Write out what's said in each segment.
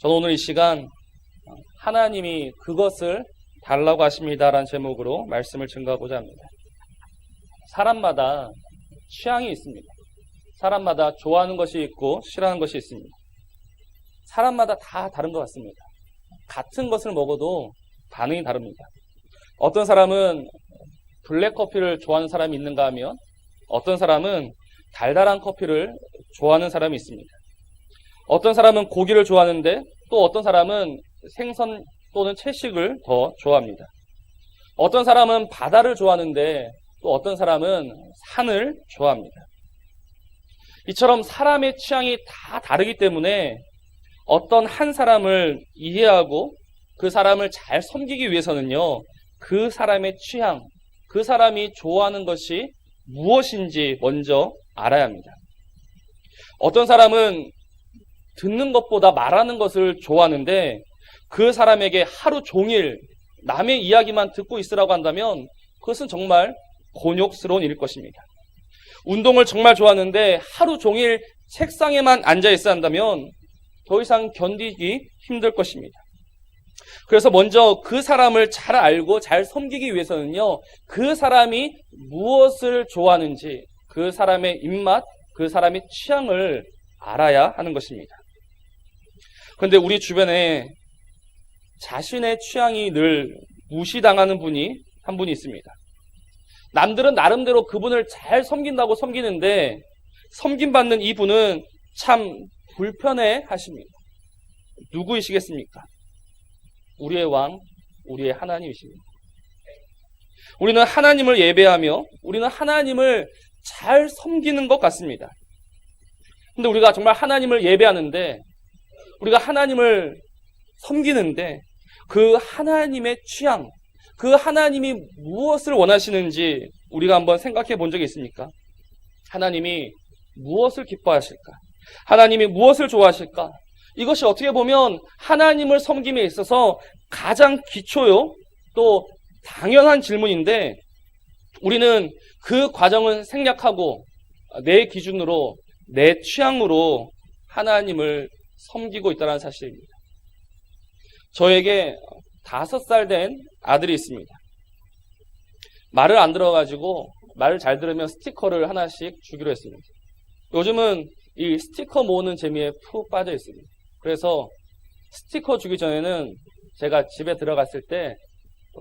저는 오늘 이 시간 하나님이 그것을 달라고 하십니다라는 제목으로 말씀을 증거하고자 합니다. 사람마다 취향이 있습니다. 사람마다 좋아하는 것이 있고 싫어하는 것이 있습니다. 사람마다 다 다른 것 같습니다. 같은 것을 먹어도 반응이 다릅니다. 어떤 사람은 블랙커피를 좋아하는 사람이 있는가 하면 어떤 사람은 달달한 커피를 좋아하는 사람이 있습니다. 어떤 사람은 고기를 좋아하는데 또 어떤 사람은 생선 또는 채식을 더 좋아합니다. 어떤 사람은 바다를 좋아하는데 또 어떤 사람은 산을 좋아합니다. 이처럼 사람의 취향이 다 다르기 때문에 어떤 한 사람을 이해하고 그 사람을 잘 섬기기 위해서는요, 그 사람의 취향, 그 사람이 좋아하는 것이 무엇인지 먼저 알아야 합니다. 어떤 사람은 듣는 것보다 말하는 것을 좋아하는데 그 사람에게 하루 종일 남의 이야기만 듣고 있으라고 한다면 그것은 정말 곤욕스러운 일일 것입니다. 운동을 정말 좋아하는데 하루 종일 책상에만 앉아 있어야 한다면 더 이상 견디기 힘들 것입니다. 그래서 먼저 그 사람을 잘 알고 잘 섬기기 위해서는요, 그 사람이 무엇을 좋아하는지, 그 사람의 입맛, 그 사람의 취향을 알아야 하는 것입니다. 그런데 우리 주변에 자신의 취향이 늘 무시당하는 분이 한 분이 있습니다. 남들은 나름대로 그분을 잘 섬긴다고 섬기는데 섬김받는 이분은 참 불편해 하십니다. 누구이시겠습니까? 우리의 왕, 우리의 하나님이십니다. 우리는 하나님을 예배하며 우리는 하나님을 잘 섬기는 것 같습니다. 근데 우리가 정말 하나님을 예배하는데 우리가 하나님을 섬기는데 그 하나님의 취향, 그 하나님이 무엇을 원하시는지 우리가 한번 생각해 본 적이 있습니까? 하나님이 무엇을 기뻐하실까? 하나님이 무엇을 좋아하실까? 이것이 어떻게 보면 하나님을 섬김에 있어서 가장 기초요, 또 당연한 질문인데 우리는 그 과정을 생략하고 내 기준으로, 내 취향으로 하나님을 섬기고 있다는 사실입니다. 저에게 5살 된 아들이 있습니다. 말을 안 들어가지고 말을 잘 들으면 스티커를 하나씩 주기로 했습니다. 요즘은 이 스티커 모으는 재미에 푹 빠져 있습니다. 그래서 스티커 주기 전에는 제가 집에 들어갔을 때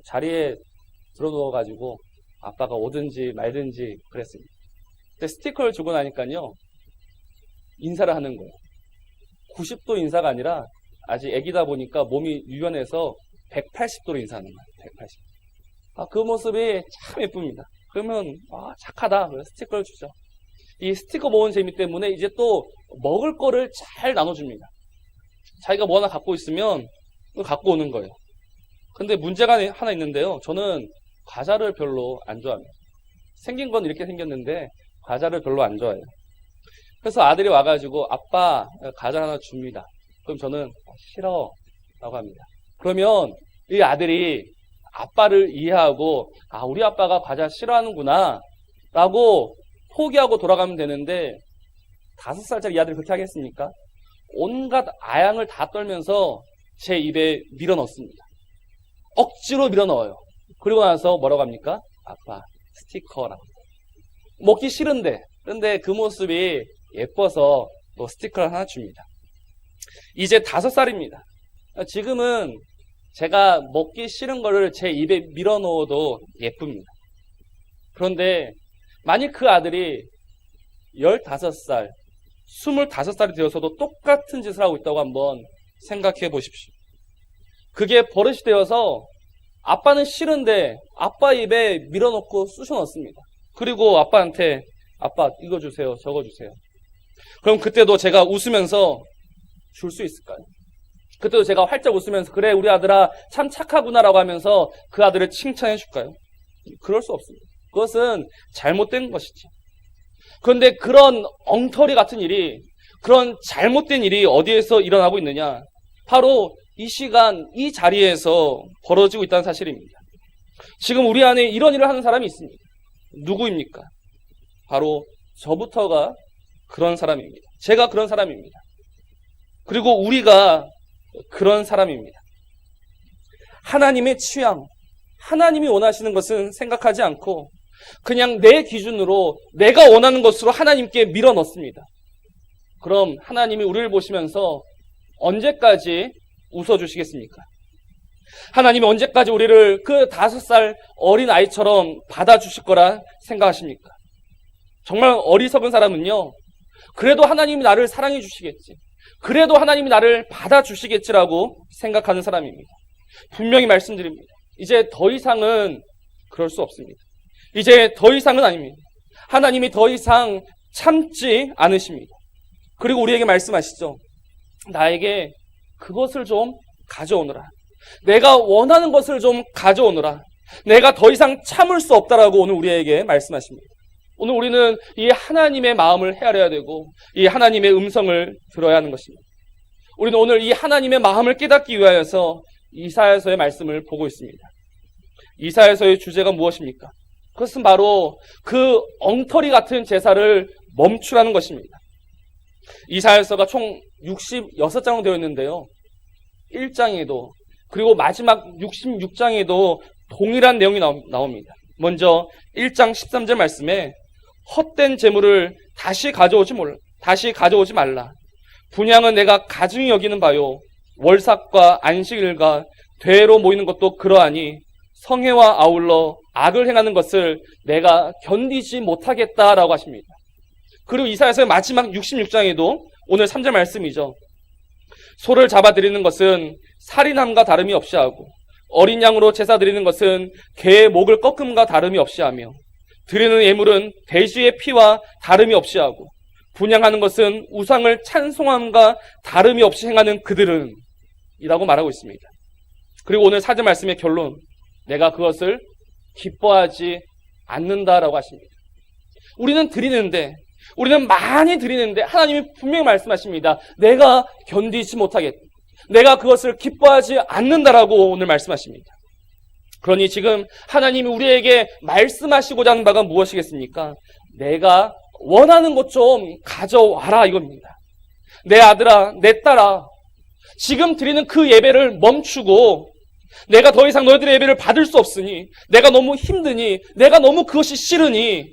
자리에 들어누워가지고 아빠가 오든지 말든지 그랬습니다. 근데 스티커를 주고 나니까요, 인사를 하는 거예요. 90도 인사가 아니라 아직 애기다 보니까 몸이 유연해서 180도로 인사하는 거예요. 180도. 그 모습이 참 예쁩니다. 그러면 착하다. 그래서 스티커를 주죠. 이 스티커 모은 재미 때문에 이제 또 먹을 거를 잘 나눠줍니다. 자기가 뭐 하나 갖고 있으면 갖고 오는 거예요. 근데 문제가 하나 있는데요. 저는 과자를 별로 안 좋아합니다. 생긴 건 이렇게 생겼는데 과자를 별로 안 좋아해요. 그래서 아들이 와가지고 아빠 과자 하나 줍니다. 그럼 저는 싫어 라고 합니다. 그러면 이 아들이 아빠를 이해하고 우리 아빠가 과자 싫어하는구나 라고 포기하고 돌아가면 되는데 5살짜리 이 아들이 그렇게 하겠습니까? 온갖 아양을 다 떨면서 제 입에 밀어넣습니다. 억지로 밀어넣어요. 그리고 나서 뭐라고 합니까? 아빠 스티커라고. 먹기 싫은데, 그런데 그 모습이 예뻐서 또 스티커를 하나 줍니다. 이제 5살입니다. 지금은 제가 먹기 싫은 거를 제 입에 밀어넣어도 예쁩니다. 그런데 만약 그 아들이 15살, 25살이 되어서도 똑같은 짓을 하고 있다고 한번 생각해 보십시오. 그게 버릇이 되어서 아빠는 싫은데 아빠 입에 밀어넣고 쑤셔 넣습니다. 그리고 아빠한테 아빠 이거 주세요, 저거 주세요. 그럼 그때도 제가 웃으면서 줄 수 있을까요? 그때도 제가 활짝 웃으면서 그래 우리 아들아 참 착하구나라고 하면서 그 아들을 칭찬해 줄까요? 그럴 수 없습니다. 그것은 잘못된 것이죠. 그런데 그런 엉터리 같은 일이, 그런 잘못된 일이 어디에서 일어나고 있느냐? 바로 이 시간, 이 자리에서 벌어지고 있다는 사실입니다. 지금 우리 안에 이런 일을 하는 사람이 있습니다. 누구입니까? 바로 저부터가 그런 사람입니다. 제가 그런 사람입니다. 그리고 우리가 그런 사람입니다. 하나님의 취향, 하나님이 원하시는 것은 생각하지 않고 그냥 내 기준으로 내가 원하는 것으로 하나님께 밀어 넣습니다. 그럼 하나님이 우리를 보시면서 언제까지 웃어주시겠습니까? 하나님이 언제까지 우리를 그 5살 어린 아이처럼 받아주실 거라 생각하십니까? 정말 어리석은 사람은요, 그래도 하나님이 나를 사랑해 주시겠지, 그래도 하나님이 나를 받아주시겠지라고 생각하는 사람입니다. 분명히 말씀드립니다. 이제 더 이상은 그럴 수 없습니다. 이제 더 이상은 아닙니다. 하나님이 더 이상 참지 않으십니다. 그리고 우리에게 말씀하시죠. 나에게 그것을 좀 가져오너라. 내가 원하는 것을 좀 가져오너라. 내가 더 이상 참을 수 없다라고 오늘 우리에게 말씀하십니다. 오늘 우리는 이 하나님의 마음을 헤아려야 되고 이 하나님의 음성을 들어야 하는 것입니다. 우리는 오늘 이 하나님의 마음을 깨닫기 위하여서 이사야서의 말씀을 보고 있습니다. 이사야서의 주제가 무엇입니까? 그것은 바로 그 엉터리 같은 제사를 멈추라는 것입니다. 이사야서가 총 66장으로 되어 있는데요. 1장에도 그리고 마지막 66장에도 동일한 내용이 나옵니다. 먼저 1장 13절 말씀에 헛된 재물을 다시 가져오지 말라. 분향은 내가 가증히 여기는 바요. 월삭과 안식일과 대회로 모이는 것도 그러하니 성회와 아울러 악을 행하는 것을 내가 견디지 못하겠다라고 하십니다. 그리고 이사야서의 마지막 66장에도 오늘 3절 말씀이죠. 소를 잡아드리는 것은 살인함과 다름이 없이 하고 어린 양으로 제사 드리는 것은 개의 목을 꺾음과 다름이 없이 하며 드리는 예물은 돼지의 피와 다름이 없이 하고 분향하는 것은 우상을 찬송함과 다름이 없이 행하는 그들은 이라고 말하고 있습니다. 그리고 오늘 4절 말씀의 결론, 내가 그것을 기뻐하지 않는다라고 하십니다. 우리는 많이 드리는데 하나님이 분명히 말씀하십니다. 내가 견디지 못하겠다. 내가 그것을 기뻐하지 않는다라고 오늘 말씀하십니다. 그러니 지금 하나님이 우리에게 말씀하시고자 하는 바가 무엇이겠습니까? 내가 원하는 것 좀 가져와라 이겁니다. 내 아들아, 내 딸아, 지금 드리는 그 예배를 멈추고 내가 더 이상 너희들의 예배를 받을 수 없으니, 내가 너무 힘드니, 내가 너무 그것이 싫으니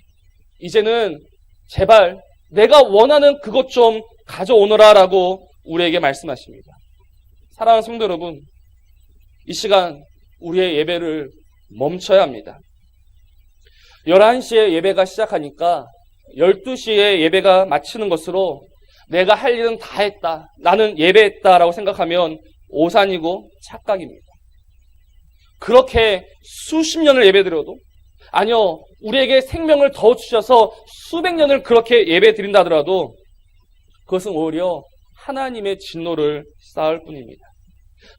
이제는 제발 내가 원하는 그것 좀 가져오너라 라고 우리에게 말씀하십니다. 사랑하는 성도 여러분, 이 시간 우리의 예배를 멈춰야 합니다. 11시에 예배가 시작하니까 12시에 예배가 마치는 것으로 내가 할 일은 다 했다, 나는 예배했다라고 생각하면 오산이고 착각입니다. 그렇게 수십 년을 예배드려도, 아니요, 우리에게 생명을 더 주셔서 수백 년을 그렇게 예배 드린다 하더라도 그것은 오히려 하나님의 진노를 쌓을 뿐입니다.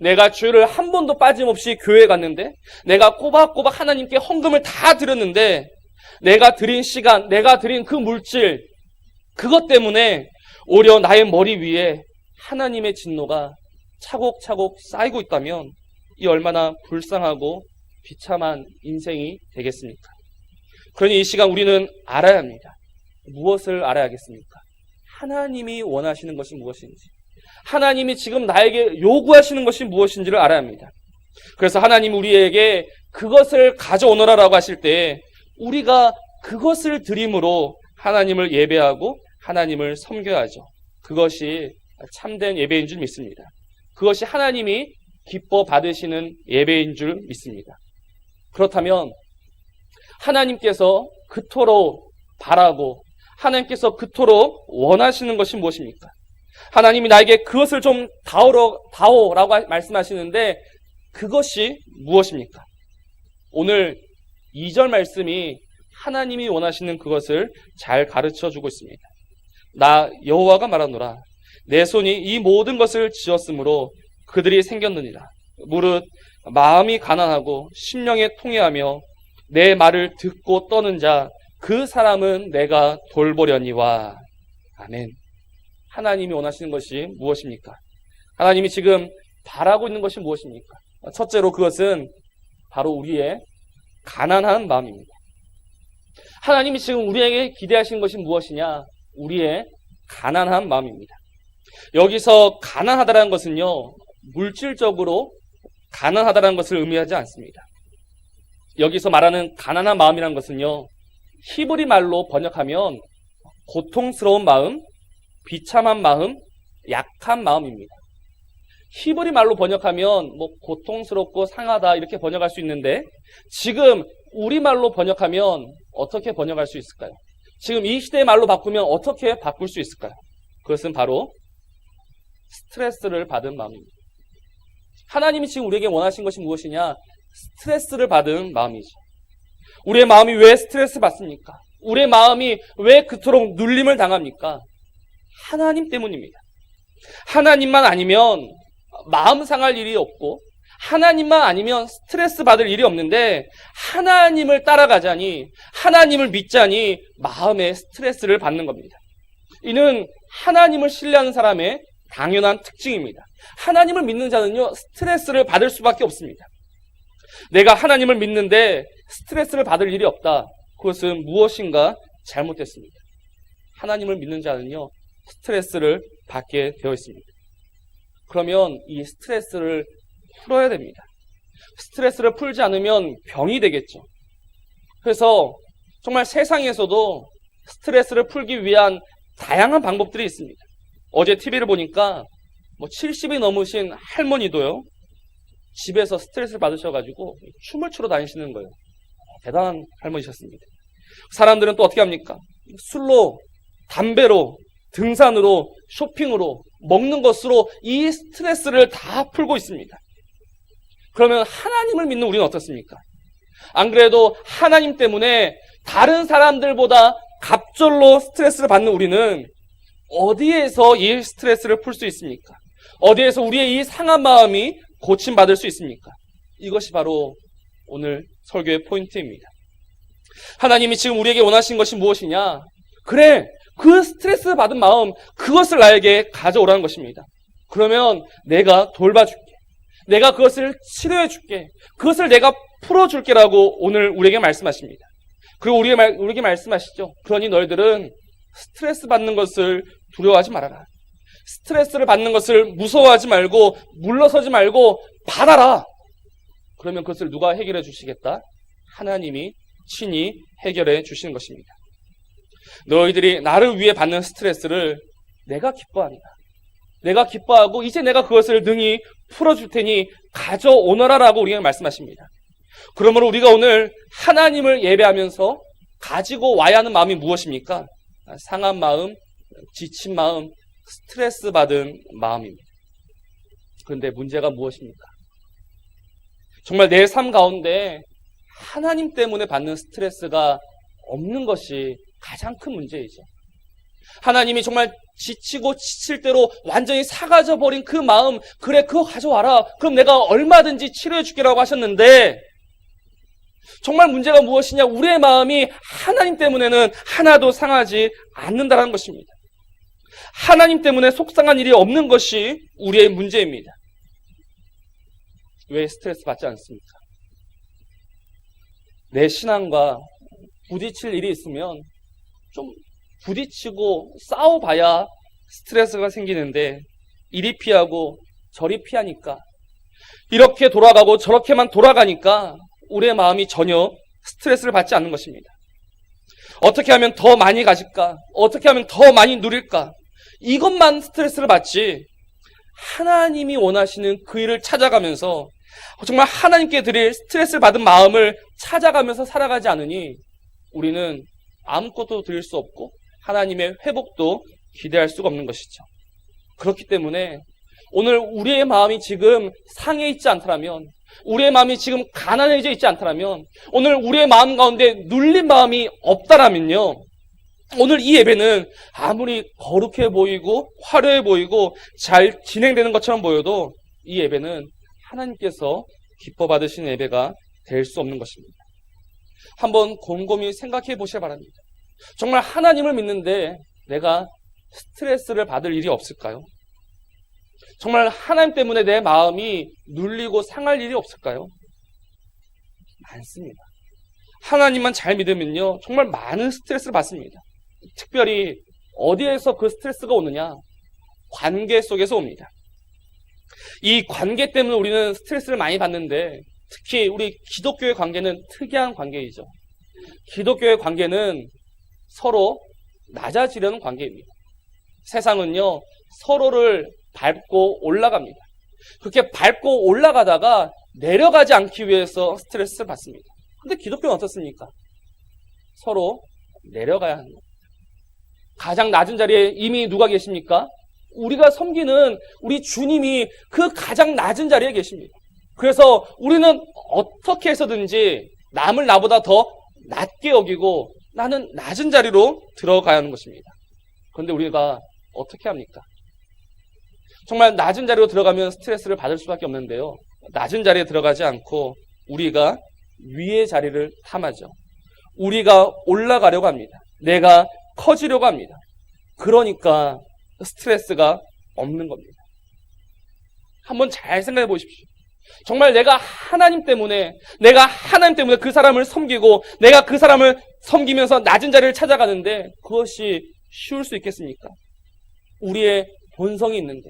내가 주일을 한 번도 빠짐없이 교회에 갔는데, 내가 꼬박꼬박 하나님께 헌금을 다 드렸는데, 내가 드린 시간, 내가 드린 그 물질, 그것 때문에 오히려 나의 머리 위에 하나님의 진노가 차곡차곡 쌓이고 있다면 이 얼마나 불쌍하고 비참한 인생이 되겠습니까? 그러니 이 시간 우리는 알아야 합니다. 무엇을 알아야겠습니까? 하나님이 원하시는 것이 무엇인지, 하나님이 지금 나에게 요구하시는 것이 무엇인지를 알아야 합니다. 그래서 하나님이 우리에게 그것을 가져오너라라고 하실 때 우리가 그것을 드림으로 하나님을 예배하고 하나님을 섬겨야죠. 그것이 참된 예배인 줄 믿습니다. 그것이 하나님이 기뻐 받으시는 예배인 줄 믿습니다. 그렇다면 하나님께서 그토록 바라고 하나님께서 그토록 원하시는 것이 무엇입니까? 하나님이 나에게 그것을 좀 다오라고 말씀하시는데 그것이 무엇입니까? 오늘 2절 말씀이 하나님이 원하시는 그것을 잘 가르쳐주고 있습니다. 나 여호와가 말하노라. 내 손이 이 모든 것을 지었으므로 그들이 생겼느니라. 무릇 마음이 가난하고 심령에 통회하며 내 말을 듣고 떠는 자, 그 사람은 내가 돌보려니와. 아멘. 하나님이 원하시는 것이 무엇입니까? 하나님이 지금 바라고 있는 것이 무엇입니까? 첫째로 그것은 바로 우리의 가난한 마음입니다. 하나님이 지금 우리에게 기대하시는 것이 무엇이냐? 우리의 가난한 마음입니다. 여기서 가난하다는 것은요, 물질적으로 가난하다는 것을 의미하지 않습니다. 여기서 말하는 가난한 마음이라는 것은요, 히브리 말로 번역하면 고통스러운 마음, 비참한 마음, 약한 마음입니다. 히브리 말로 번역하면 고통스럽고 상하다 이렇게 번역할 수 있는데, 지금 우리말로 번역하면 어떻게 번역할 수 있을까요? 지금 이 시대의 말로 바꾸면 어떻게 바꿀 수 있을까요? 그것은 바로 스트레스를 받은 마음입니다. 하나님이 지금 우리에게 원하신 것이 무엇이냐? 스트레스를 받은 마음이죠. 우리의 마음이 왜 스트레스 받습니까? 우리의 마음이 왜 그토록 눌림을 당합니까? 하나님 때문입니다. 하나님만 아니면 마음 상할 일이 없고, 하나님만 아니면 스트레스 받을 일이 없는데, 하나님을 따라가자니, 하나님을 믿자니 마음에 스트레스를 받는 겁니다. 이는 하나님을 신뢰하는 사람의 당연한 특징입니다. 하나님을 믿는 자는요, 스트레스를 받을 수밖에 없습니다. 내가 하나님을 믿는데 스트레스를 받을 일이 없다. 그것은 무엇인가 잘못됐습니다. 하나님을 믿는 자는요, 스트레스를 받게 되어 있습니다. 그러면 이 스트레스를 풀어야 됩니다. 스트레스를 풀지 않으면 병이 되겠죠. 그래서 정말 세상에서도 스트레스를 풀기 위한 다양한 방법들이 있습니다. 어제 TV를 보니까 70이 넘으신 할머니도요, 집에서 스트레스를 받으셔가지고 춤을 추러 다니시는 거예요. 대단한 할머니셨습니다. 사람들은 또 어떻게 합니까? 술로, 담배로, 등산으로, 쇼핑으로, 먹는 것으로 이 스트레스를 다 풀고 있습니다. 그러면 하나님을 믿는 우리는 어떻습니까? 안 그래도 하나님 때문에 다른 사람들보다 갑절로 스트레스를 받는 우리는 어디에서 이 스트레스를 풀 수 있습니까? 어디에서 우리의 이 상한 마음이 고침받을 수 있습니까? 이것이 바로 오늘 설교의 포인트입니다. 하나님이 지금 우리에게 원하신 것이 무엇이냐? 그래, 그 스트레스 받은 마음, 그것을 나에게 가져오라는 것입니다. 그러면 내가 돌봐줄게. 내가 그것을 치료해줄게. 그것을 내가 풀어줄게라고 오늘 우리에게 말씀하십니다. 그리고 우리에게 말씀하시죠. 그러니 너희들은 스트레스 받는 것을 두려워하지 말아라. 스트레스를 받는 것을 무서워하지 말고 물러서지 말고 받아라. 그러면 그것을 누가 해결해 주시겠다? 하나님이 친히 해결해 주시는 것입니다. 너희들이 나를 위해 받는 스트레스를 내가 기뻐합니다. 내가 기뻐하고 이제 내가 그것을 능히 풀어줄 테니 가져오너라라고 우리가 말씀하십니다. 그러므로 우리가 오늘 하나님을 예배하면서 가지고 와야 하는 마음이 무엇입니까? 상한 마음, 지친 마음, 스트레스 받은 마음입니다. 그런데 문제가 무엇입니까? 정말 내 삶 가운데 하나님 때문에 받는 스트레스가 없는 것이 가장 큰 문제이죠. 하나님이 정말 지치고 지칠 대로 완전히 사가져 버린 그 마음, 그래 그거 가져와라. 그럼 내가 얼마든지 치료해 줄게라고 하셨는데 정말 문제가 무엇이냐? 우리의 마음이 하나님 때문에는 하나도 상하지 않는다는 것입니다. 하나님 때문에 속상한 일이 없는 것이 우리의 문제입니다. 왜 스트레스 받지 않습니까? 내 신앙과 부딪힐 일이 있으면 좀 부딪히고 싸워봐야 스트레스가 생기는데 이리 피하고 저리 피하니까 이렇게 돌아가고 저렇게만 돌아가니까 우리의 마음이 전혀 스트레스를 받지 않는 것입니다. 어떻게 하면 더 많이 가질까? 어떻게 하면 더 많이 누릴까? 이것만 스트레스를 받지 하나님이 원하시는 그 일을 찾아가면서 정말 하나님께 드릴 스트레스를 받은 마음을 찾아가면서 살아가지 않으니 우리는 아무것도 드릴 수 없고 하나님의 회복도 기대할 수가 없는 것이죠. 그렇기 때문에 오늘 우리의 마음이 지금 상해 있지 않다면, 우리의 마음이 지금 가난해져 있지 않다면, 오늘 우리의 마음 가운데 눌린 마음이 없다라면요, 오늘 이 예배는 아무리 거룩해 보이고 화려해 보이고 잘 진행되는 것처럼 보여도 이 예배는 하나님께서 기뻐 받으시는 예배가 될 수 없는 것입니다. 한번 곰곰이 생각해 보시기 바랍니다. 정말 하나님을 믿는데 내가 스트레스를 받을 일이 없을까요? 정말 하나님 때문에 내 마음이 눌리고 상할 일이 없을까요? 많습니다. 하나님만 잘 믿으면요, 정말 많은 스트레스를 받습니다. 특별히 어디에서 그 스트레스가 오느냐? 관계 속에서 옵니다. 이 관계 때문에 우리는 스트레스를 많이 받는데 특히 우리 기독교의 관계는 특이한 관계이죠. 기독교의 관계는 서로 낮아지려는 관계입니다. 세상은요, 서로를 밟고 올라갑니다. 그렇게 밟고 올라가다가 내려가지 않기 위해서 스트레스를 받습니다. 근데 기독교는 어떻습니까? 서로 내려가야 합니다. 가장 낮은 자리에 이미 누가 계십니까? 우리가 섬기는 우리 주님이 그 가장 낮은 자리에 계십니다. 그래서 우리는 어떻게 해서든지 남을 나보다 더 낮게 여기고 나는 낮은 자리로 들어가야 하는 것입니다. 그런데 우리가 어떻게 합니까? 정말 낮은 자리로 들어가면 스트레스를 받을 수밖에 없는데요. 낮은 자리에 들어가지 않고 우리가 위의 자리를 탐하죠. 우리가 올라가려고 합니다. 내가 커지려고 합니다. 그러니까 스트레스가 없는 겁니다. 한번 잘 생각해 보십시오. 정말 내가 하나님 때문에 그 사람을 섬기고 내가 그 사람을 섬기면서 낮은 자리를 찾아가는데 그것이 쉬울 수 있겠습니까? 우리의 본성이 있는데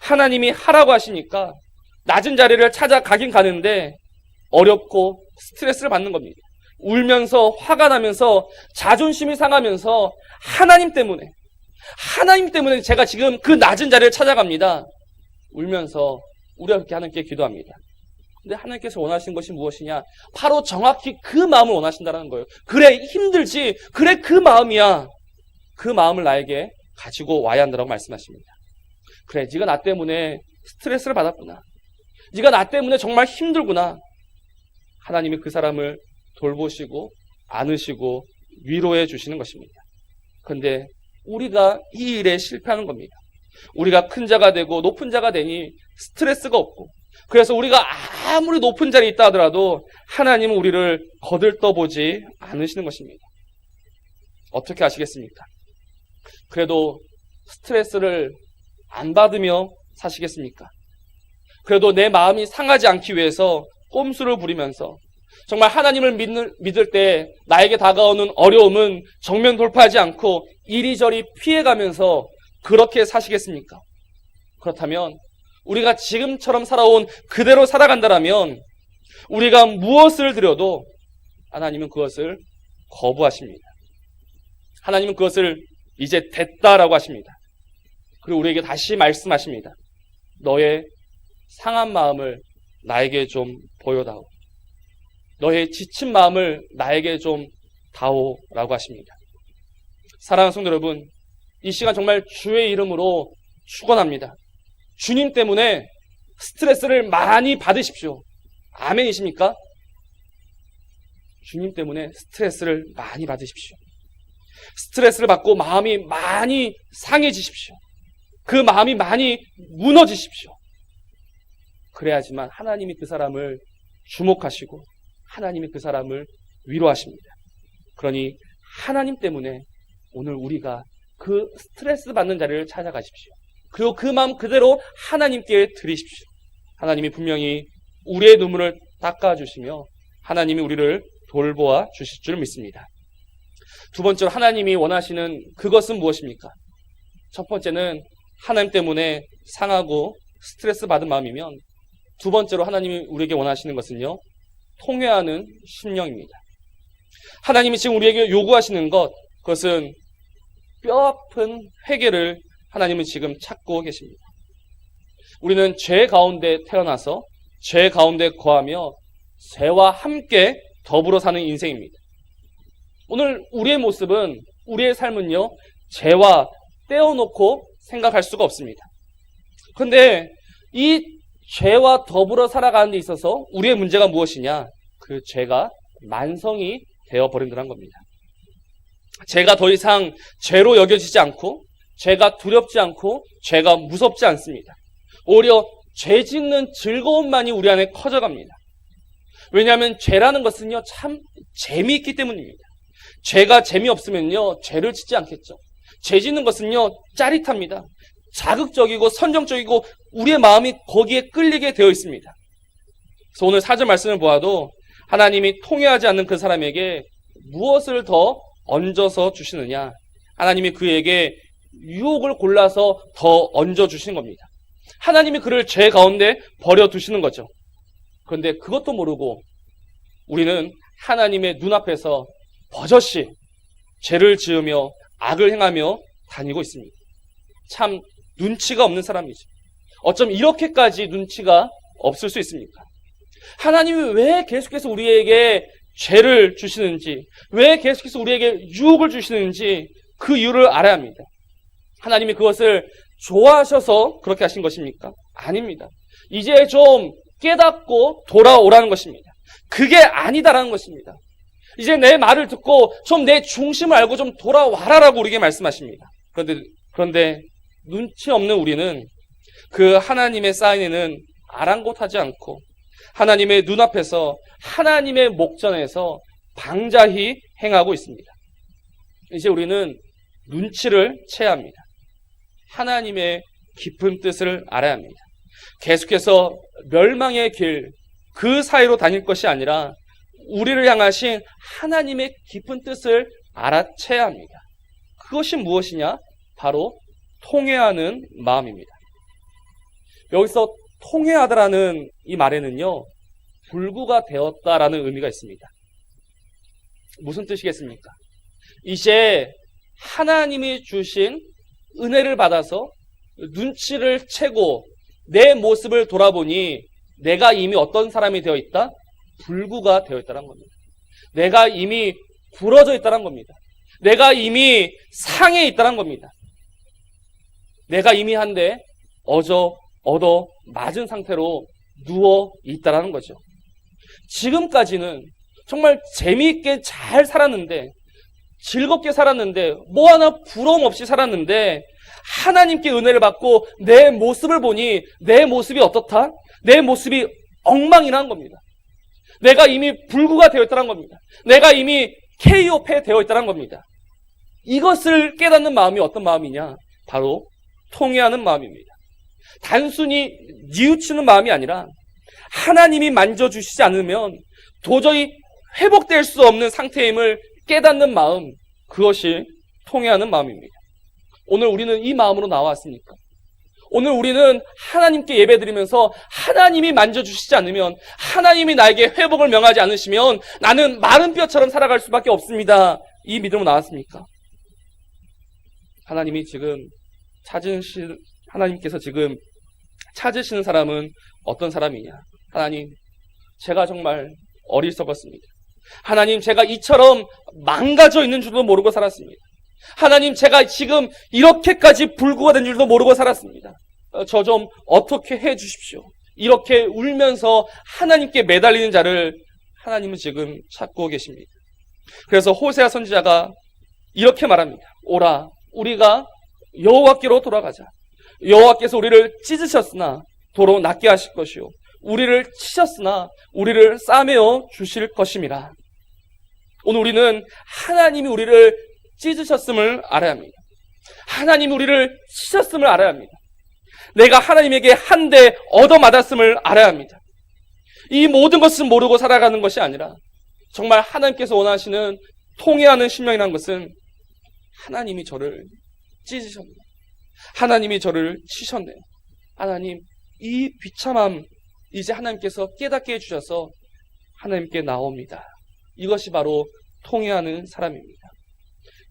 하나님이 하라고 하시니까 낮은 자리를 찾아가긴 가는데 어렵고 스트레스를 받는 겁니다. 울면서 화가 나면서 자존심이 상하면서 하나님 때문에 제가 지금 그 낮은 자리를 찾아갑니다. 울면서 우리가 그렇게 하나님께 기도합니다. 근데 하나님께서 원하시는 것이 무엇이냐? 바로 정확히 그 마음을 원하신다는 거예요. 그래 힘들지. 그래 그 마음이야. 그 마음을 나에게 가지고 와야 한다고 말씀하십니다. 그래 네가 나 때문에 스트레스를 받았구나. 네가 나 때문에 정말 힘들구나. 하나님이 그 사람을 돌보시고 안으시고 위로해 주시는 것입니다. 그런데 우리가 이 일에 실패하는 겁니다. 우리가 큰 자가 되고 높은 자가 되니 스트레스가 없고 그래서 우리가 아무리 높은 자리에 있다 하더라도 하나님은 우리를 거들떠보지 않으시는 것입니다. 어떻게 하시겠습니까? 그래도 스트레스를 안 받으며 사시겠습니까? 그래도 내 마음이 상하지 않기 위해서 꼼수를 부리면서 정말 하나님을 믿을 때 나에게 다가오는 어려움은 정면 돌파하지 않고 이리저리 피해가면서 그렇게 사시겠습니까? 그렇다면 우리가 지금처럼 살아온 그대로 살아간다면 우리가 무엇을 드려도 하나님은 그것을 거부하십니다. 하나님은 그것을 이제 됐다라고 하십니다. 그리고 우리에게 다시 말씀하십니다. 너의 상한 마음을 나에게 좀 보여다오. 너의 지친 마음을 나에게 좀 다오라고 하십니다. 사랑하는 성도 여러분, 이 시간 정말 주의 이름으로 축원합니다. 주님 때문에 스트레스를 많이 받으십시오. 아멘이십니까? 주님 때문에 스트레스를 많이 받으십시오. 스트레스를 받고 마음이 많이 상해지십시오. 그 마음이 많이 무너지십시오. 그래야지만 하나님이 그 사람을 주목하시고 하나님이 그 사람을 위로하십니다. 그러니 하나님 때문에 오늘 우리가 그 스트레스 받는 자리를 찾아가십시오. 그리고 그 마음 그대로 하나님께 드리십시오. 하나님이 분명히 우리의 눈물을 닦아주시며 하나님이 우리를 돌보아 주실 줄 믿습니다. 두 번째로 하나님이 원하시는 그것은 무엇입니까? 첫 번째는 하나님 때문에 상하고 스트레스 받은 마음이면 두 번째로 하나님이 우리에게 원하시는 것은요, 통회하는 심령입니다. 하나님이 지금 우리에게 요구하시는 것, 그것은 뼈아픈 회개를 하나님은 지금 찾고 계십니다. 우리는 죄 가운데 태어나서 죄 가운데 거하며 죄와 함께 더불어 사는 인생입니다. 오늘 우리의 모습은, 우리의 삶은요, 죄와 떼어놓고 생각할 수가 없습니다. 그런데 이 죄와 더불어 살아가는 데 있어서 우리의 문제가 무엇이냐? 그 죄가 만성이 되어버린다는 겁니다. 죄가 더 이상 죄로 여겨지지 않고 죄가 두렵지 않고 죄가 무섭지 않습니다. 오히려 죄 짓는 즐거움만이 우리 안에 커져갑니다. 왜냐하면 죄라는 것은요, 참 재미있기 때문입니다. 죄가 재미없으면요, 죄를 짓지 않겠죠. 죄 짓는 것은요, 짜릿합니다. 자극적이고 선정적이고 우리의 마음이 거기에 끌리게 되어 있습니다. 그래서 오늘 4절 말씀을 보아도 하나님이 통회하지 않는 그 사람에게 무엇을 더 얹어서 주시느냐? 하나님이 그에게 유혹을 골라서 더 얹어 주신 겁니다. 하나님이 그를 죄 가운데 버려두시는 거죠. 그런데 그것도 모르고 우리는 하나님의 눈앞에서 버젓이 죄를 지으며 악을 행하며 다니고 있습니다. 참 눈치가 없는 사람이죠. 어쩜 이렇게까지 눈치가 없을 수 있습니까? 하나님이 왜 계속해서 우리에게 죄를 주시는지, 왜 계속해서 우리에게 유혹을 주시는지 그 이유를 알아야 합니다. 하나님이 그것을 좋아하셔서 그렇게 하신 것입니까? 아닙니다. 이제 좀 깨닫고 돌아오라는 것입니다. 그게 아니다라는 것입니다. 이제 내 말을 듣고 좀 내 중심을 알고 좀 돌아와라라고 우리에게 말씀하십니다. 그런데 눈치 없는 우리는 그 하나님의 사인에는 아랑곳하지 않고 하나님의 눈앞에서 하나님의 목전에서 방자히 행하고 있습니다. 이제 우리는 눈치를 채야 합니다. 하나님의 깊은 뜻을 알아야 합니다. 계속해서 멸망의 길, 그 사이로 다닐 것이 아니라 우리를 향하신 하나님의 깊은 뜻을 알아채야 합니다. 그것이 무엇이냐? 바로 통회하는 마음입니다. 여기서 통회하다라는 이 말에는요, 불구가 되었다라는 의미가 있습니다. 무슨 뜻이겠습니까? 이제 하나님이 주신 은혜를 받아서 눈치를 채고 내 모습을 돌아보니 내가 이미 어떤 사람이 되어 있다? 불구가 되어 있다는 겁니다. 내가 이미 부러져 있다는 겁니다. 내가 이미 상해 있다는 겁니다. 내가 이미 한데 얻어 맞은 상태로 누워 있다는 거죠. 지금까지는 정말 재미있게 잘 살았는데, 즐겁게 살았는데, 뭐 하나 부러움 없이 살았는데, 하나님께 은혜를 받고 내 모습을 보니 내 모습이 어떻다? 내 모습이 엉망이라는 겁니다. 내가 이미 불구가 되어 있다는 겁니다. 내가 이미 KO 되어 있다는 겁니다. 이것을 깨닫는 마음이 어떤 마음이냐? 바로 통회하는 마음입니다. 단순히 뉘우치는 마음이 아니라 하나님이 만져주시지 않으면 도저히 회복될 수 없는 상태임을 깨닫는 마음, 그것이 통회하는 마음입니다. 오늘 우리는 이 마음으로 나왔습니까? 오늘 우리는 하나님께 예배드리면서 하나님이 만져주시지 않으면, 하나님이 나에게 회복을 명하지 않으시면 나는 마른 뼈처럼 살아갈 수밖에 없습니다. 이 믿음으로 나왔습니까? 하나님께서 지금 찾으시는 사람은 어떤 사람이냐? 하나님, 제가 정말 어리석었습니다. 하나님, 제가 이처럼 망가져 있는 줄도 모르고 살았습니다. 하나님, 제가 지금 이렇게까지 불구가 된 줄도 모르고 살았습니다. 저 좀 어떻게 해 주십시오. 이렇게 울면서 하나님께 매달리는 자를 하나님은 지금 찾고 계십니다. 그래서 호세아 선지자가 이렇게 말합니다. 오라, 우리가 여호와께로 돌아가자. 여호와께서 우리를 찢으셨으나 도로 낫게 하실 것이요, 우리를 치셨으나 우리를 싸매어 주실 것임이라. 오늘 우리는 하나님이 우리를 찢으셨음을 알아야 합니다. 하나님이 우리를 치셨음을 알아야 합니다. 내가 하나님에게 한 대 얻어맞았음을 알아야 합니다. 이 모든 것을 모르고 살아가는 것이 아니라 정말 하나님께서 원하시는 통회하는 심령이라는 것은 하나님이 저를 찢으셨네요. 하나님이 저를 치셨네요. 하나님, 이 비참함 이제 하나님께서 깨닫게 해주셔서 하나님께 나옵니다. 이것이 바로 통회하는 사람입니다.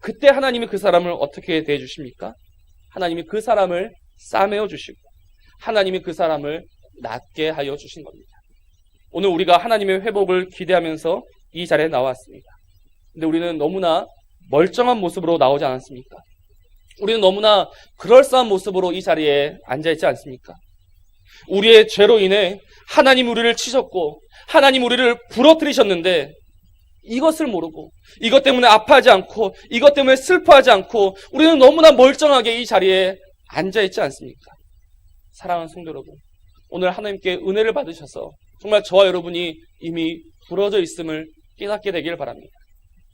그때 하나님이 그 사람을 어떻게 대해주십니까? 하나님이 그 사람을 싸매어 주시고 하나님이 그 사람을 낫게 하여 주신 겁니다. 오늘 우리가 하나님의 회복을 기대하면서 이 자리에 나왔습니다. 근데 우리는 너무나 멀쩡한 모습으로 나오지 않았습니까? 우리는 너무나 그럴싸한 모습으로 이 자리에 앉아있지 않습니까? 우리의 죄로 인해 하나님 우리를 치셨고 하나님 우리를 부러뜨리셨는데 이것을 모르고 이것 때문에 아파하지 않고 이것 때문에 슬퍼하지 않고 우리는 너무나 멀쩡하게 이 자리에 앉아있지 않습니까? 사랑하는 성도 여러분, 오늘 하나님께 은혜를 받으셔서 정말 저와 여러분이 이미 부러져 있음을 깨닫게 되기를 바랍니다.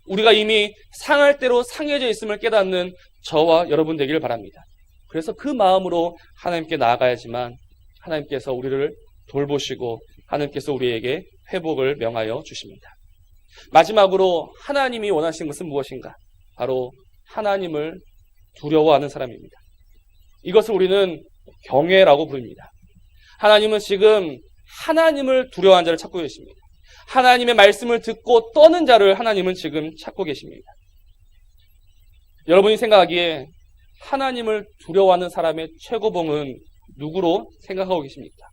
우리가 이미 상할 대로 상해져 있음을 깨닫는 저와 여러분 되기를 바랍니다. 그래서 그 마음으로 하나님께 나아가야지만 하나님께서 우리를 돌보시고 하나님께서 우리에게 회복을 명하여 주십니다. 마지막으로 하나님이 원하시는 것은 무엇인가? 바로 하나님을 두려워하는 사람입니다. 이것을 우리는 경외라고 부릅니다. 하나님은 지금 하나님을 두려워하는 자를 찾고 계십니다. 하나님의 말씀을 듣고 떠는 자를 하나님은 지금 찾고 계십니다. 여러분이 생각하기에 하나님을 두려워하는 사람의 최고봉은 누구로 생각하고 계십니까?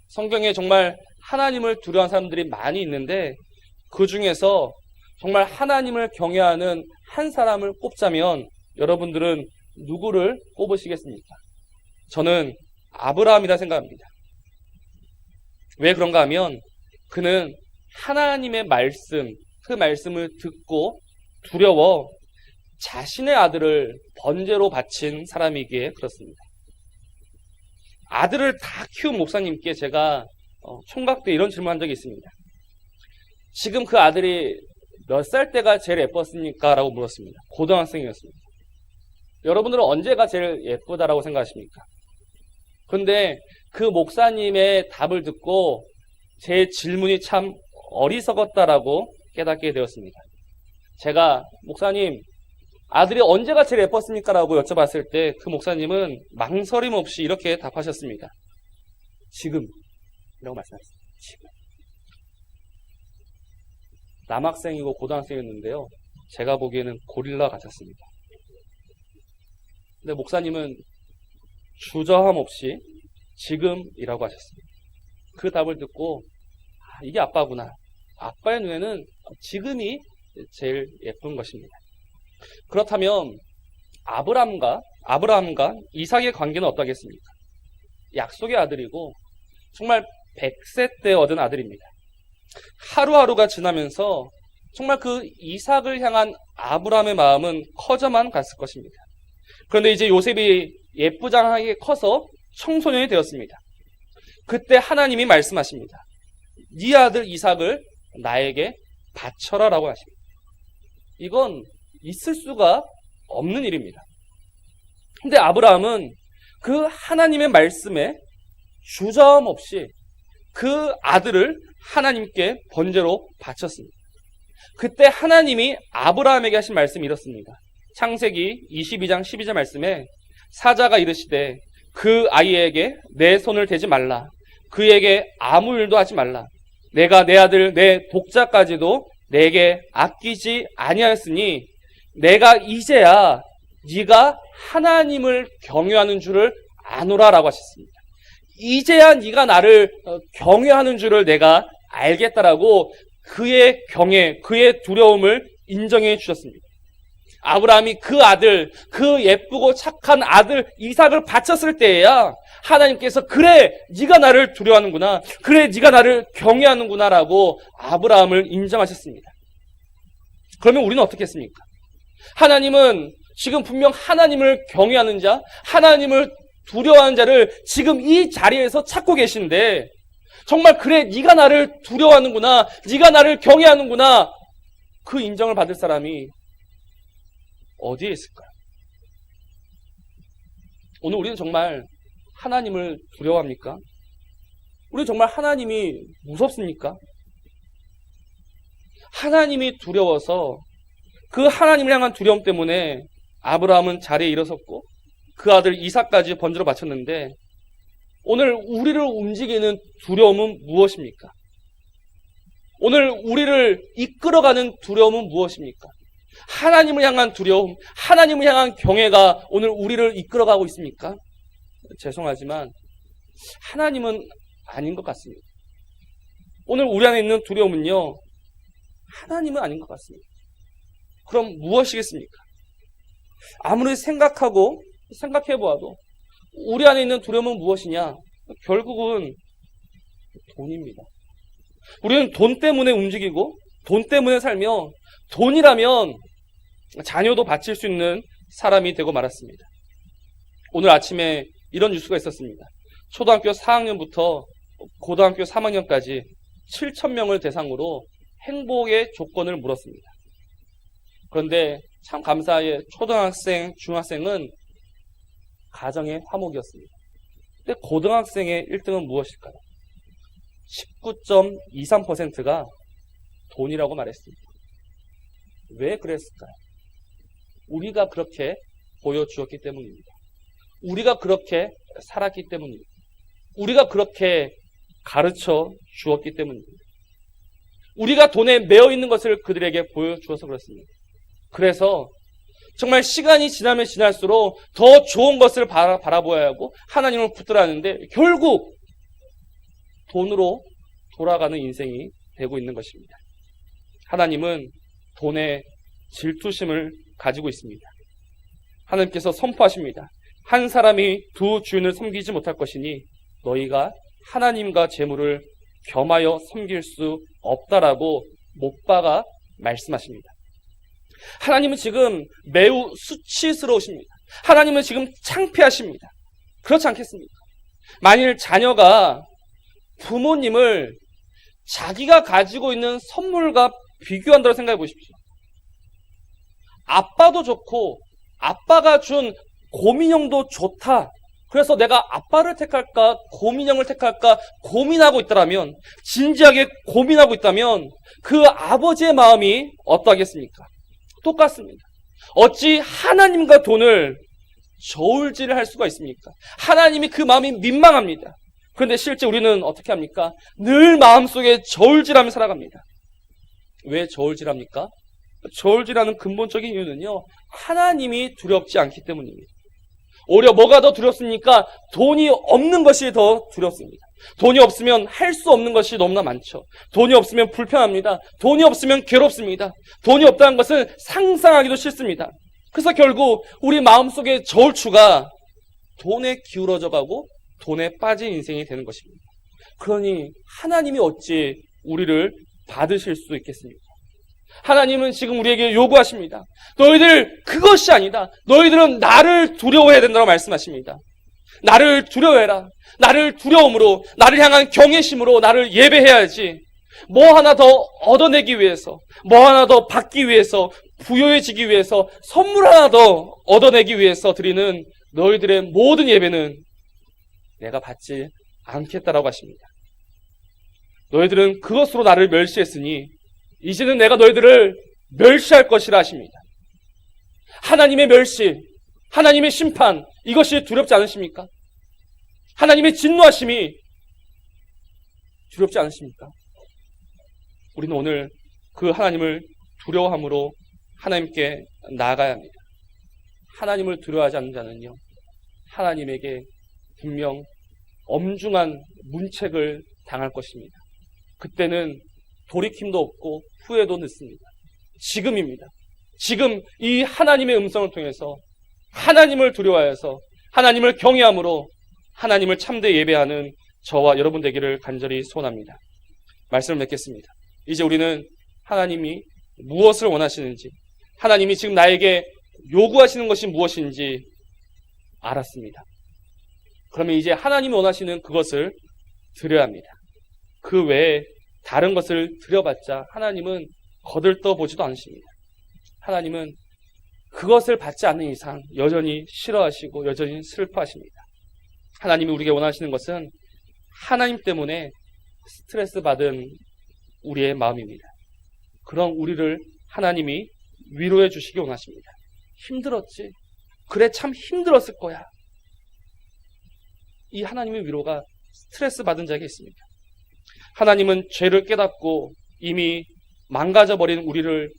성경에 정말 하나님을 두려워하는 사람들이 많이 있는데 그 중에서 정말 하나님을 경외하는 한 사람을 꼽자면 여러분들은 누구를 꼽으시겠습니까? 저는 아브라함이라 생각합니다. 왜 그런가 하면 그는 하나님의 말씀, 그 말씀을 듣고 두려워 자신의 아들을 번제로 바친 사람이기에 그렇습니다. 아들을 다 키운 목사님께 제가 총각 때 이런 질문한 적이 있습니다. 지금 그 아들이 몇 살 때가 제일 예뻤습니까? 라고 물었습니다. 고등학생이었습니다. 여러분들은 언제가 제일 예쁘다라고 생각하십니까? 근데 그 목사님의 답을 듣고 제 질문이 참 어리석었다라고 깨닫게 되었습니다. 제가 목사님 아들이 언제가 제일 예뻤습니까? 라고 여쭤봤을 때 그 목사님은 망설임 없이 이렇게 답하셨습니다. 지금 이라고 말씀하셨습니다. 지금. 남학생이고 고등학생이었는데요. 제가 보기에는 고릴라 같았습니다. 근데 목사님은 주저함 없이 지금이라고 하셨습니다. 그 답을 듣고 이게 아빠구나. 아빠의 눈에는 지금이 제일 예쁜 것입니다. 그렇다면 아브라함과 이삭의 관계는 어떠겠습니까? 약속의 아들이고 정말 100세 때 얻은 아들입니다. 하루하루가 지나면서 정말 그 이삭을 향한 아브라함의 마음은 커져만 갔을 것입니다. 그런데 이제 요셉이 예쁘장하게 커서 청소년이 되었습니다. 그때 하나님이 말씀하십니다. 네 아들 이삭을 나에게 바쳐라 라고 하십니다. 이건 있을 수가 없는 일입니다. 근데 아브라함은 그 하나님의 말씀에 주저함 없이 그 아들을 하나님께 번제로 바쳤습니다. 그때 하나님이 아브라함에게 하신 말씀이 이렇습니다. 창세기 22장 12절 말씀에 사자가 이르시되 그 아이에게 내 손을 대지 말라. 그에게 아무 일도 하지 말라. 내가 내 아들 내 독자까지도 내게 아끼지 아니하였으니 내가 이제야 네가 하나님을 경외하는 줄을 아노라라고 하셨습니다. 이제야 네가 나를 경외하는 줄을 내가 알겠다라고 그의 경외, 그의 두려움을 인정해 주셨습니다. 아브라함이 그 아들, 그 예쁘고 착한 아들 이삭을 바쳤을 때에야 하나님께서 그래 네가 나를 두려워하는구나, 그래 네가 나를 경외하는구나 라고 아브라함을 인정하셨습니다. 그러면 우리는 어떻게 했습니까? 하나님은 지금 분명 하나님을 경외하는 자, 하나님을 두려워하는 자를 지금 이 자리에서 찾고 계신데 정말 그래 네가 나를 두려워하는구나, 네가 나를 경외하는구나, 그 인정을 받을 사람이 어디에 있을까요? 오늘 우리는 정말 하나님을 두려워합니까? 우리는 정말 하나님이 무섭습니까? 하나님이 두려워서 그 하나님을 향한 두려움 때문에 아브라함은 자리에 일어섰고 그 아들 이삭까지 번제로 바쳤는데 오늘 우리를 움직이는 두려움은 무엇입니까? 오늘 우리를 이끌어가는 두려움은 무엇입니까? 하나님을 향한 두려움, 하나님을 향한 경외가 오늘 우리를 이끌어가고 있습니까? 죄송하지만 하나님은 아닌 것 같습니다. 오늘 우리 안에 있는 두려움은요, 하나님은 아닌 것 같습니다. 그럼 무엇이겠습니까? 아무리 생각해보아도 우리 안에 있는 두려움은 무엇이냐? 결국은 돈입니다. 우리는 돈 때문에 움직이고 돈 때문에 살며 돈이라면 자녀도 바칠 수 있는 사람이 되고 말았습니다. 오늘 아침에 이런 뉴스가 있었습니다. 초등학교 4학년부터 고등학교 3학년까지 7,000명을 대상으로 행복의 조건을 물었습니다. 그런데 참 감사하게 초등학생, 중학생은 가정의 화목이었습니다. 근데 고등학생의 1등은 무엇일까요? 19.23%가 돈이라고 말했습니다. 왜 그랬을까요? 우리가 그렇게 보여주었기 때문입니다. 우리가 그렇게 살았기 때문입니다. 우리가 그렇게 가르쳐 주었기 때문입니다. 우리가 돈에 매여 있는 것을 그들에게 보여주어서 그렇습니다. 그래서 정말 시간이 지나면 지날수록 더 좋은 것을 바라보아야 하고 하나님을 붙들어야 하는데 결국 돈으로 돌아가는 인생이 되고 있는 것입니다. 하나님은 돈에 질투심을 가지고 있습니다. 하나님께서 선포하십니다. 한 사람이 두 주인을 섬기지 못할 것이니 너희가 하나님과 재물을 겸하여 섬길 수 없다라고 못 박아 말씀하십니다. 하나님은 지금 매우 수치스러우십니다. 하나님은 지금 창피하십니다. 그렇지 않겠습니까? 만일 자녀가 부모님을 자기가 가지고 있는 선물과 비교한다고 생각해 보십시오. 아빠도 좋고 아빠가 준 곰인형도 좋다. 그래서 내가 아빠를 택할까 곰인형을 택할까 고민하고 있다면, 진지하게 고민하고 있다면 그 아버지의 마음이 어떠하겠습니까? 똑같습니다. 어찌 하나님과 돈을 저울질을 할 수가 있습니까? 하나님이 그 마음이 민망합니다. 그런데 실제 우리는 어떻게 합니까? 늘 마음속에 저울질하며 살아갑니다. 왜 저울질합니까? 저울질하는 근본적인 이유는요, 하나님이 두렵지 않기 때문입니다. 오히려 뭐가 더 두렵습니까? 돈이 없는 것이 더 두렵습니다. 돈이 없으면 할 수 없는 것이 너무나 많죠. 돈이 없으면 불편합니다. 돈이 없으면 괴롭습니다. 돈이 없다는 것은 상상하기도 싫습니다. 그래서 결국 우리 마음속의 저울추가 돈에 기울어져 가고 돈에 빠진 인생이 되는 것입니다. 그러니 하나님이 어찌 우리를 받으실 수 있겠습니까? 하나님은 지금 우리에게 요구하십니다. 너희들 그것이 아니다. 너희들은 나를 두려워해야 된다고 말씀하십니다. 나를 두려워해라. 나를 두려움으로, 나를 향한 경외심으로 나를 예배해야지. 뭐 하나 더 얻어내기 위해서, 뭐 하나 더 받기 위해서, 부유해지기 위해서, 선물 하나 더 얻어내기 위해서 드리는 너희들의 모든 예배는 내가 받지 않겠다라고 하십니다. 너희들은 그것으로 나를 멸시했으니 이제는 내가 너희들을 멸시할 것이라 하십니다. 하나님의 멸시, 하나님의 심판, 이것이 두렵지 않으십니까? 하나님의 진노하심이 두렵지 않으십니까? 우리는 오늘 그 하나님을 두려워함으로 하나님께 나아가야 합니다. 하나님을 두려워하지 않는 자는요, 하나님에게 분명 엄중한 문책을 당할 것입니다. 그때는 돌이킴도 없고 후회도 늦습니다. 지금입니다. 지금 이 하나님의 음성을 통해서 하나님을 두려워해서 하나님을 경외함으로 하나님을 참되이 예배하는 저와 여러분 되기를 간절히 소원합니다. 말씀을 맺겠습니다. 이제 우리는 하나님이 무엇을 원하시는지, 하나님이 지금 나에게 요구하시는 것이 무엇인지 알았습니다. 그러면 이제 하나님이 원하시는 그것을 드려야 합니다. 그 외에 다른 것을 드려봤자 하나님은 거들떠 보지도 않으십니다. 하나님은 그것을 받지 않는 이상 여전히 싫어하시고 여전히 슬퍼하십니다. 하나님이 우리에게 원하시는 것은 하나님 때문에 스트레스 받은 우리의 마음입니다. 그런 우리를 하나님이 위로해 주시기 원하십니다. 힘들었지? 그래, 참 힘들었을 거야. 이 하나님의 위로가 스트레스 받은 자에게 있습니다. 하나님은 죄를 깨닫고 이미 망가져버린 우리를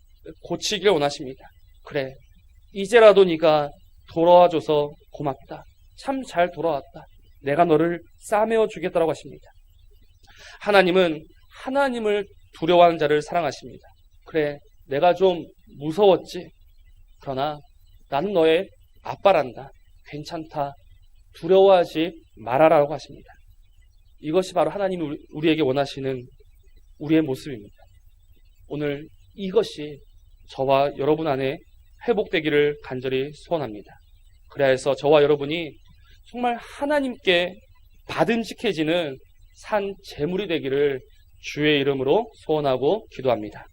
고치기를 원하십니다. 그래, 이제라도 네가 돌아와줘서 고맙다. 참 잘 돌아왔다. 내가 너를 싸매어 주겠다라고 하십니다. 하나님은 하나님을 두려워하는 자를 사랑하십니다. 그래, 내가 좀 무서웠지? 그러나 나는 너의 아빠란다. 괜찮다. 두려워하지 말아라라고 하십니다. 이것이 바로 하나님이 우리에게 원하시는 우리의 모습입니다. 오늘 이것이 저와 여러분 안에 회복되기를 간절히 소원합니다. 그래야 해서 저와 여러분이 정말 하나님께 받음직해지는 산 제물이 되기를 주의 이름으로 소원하고 기도합니다.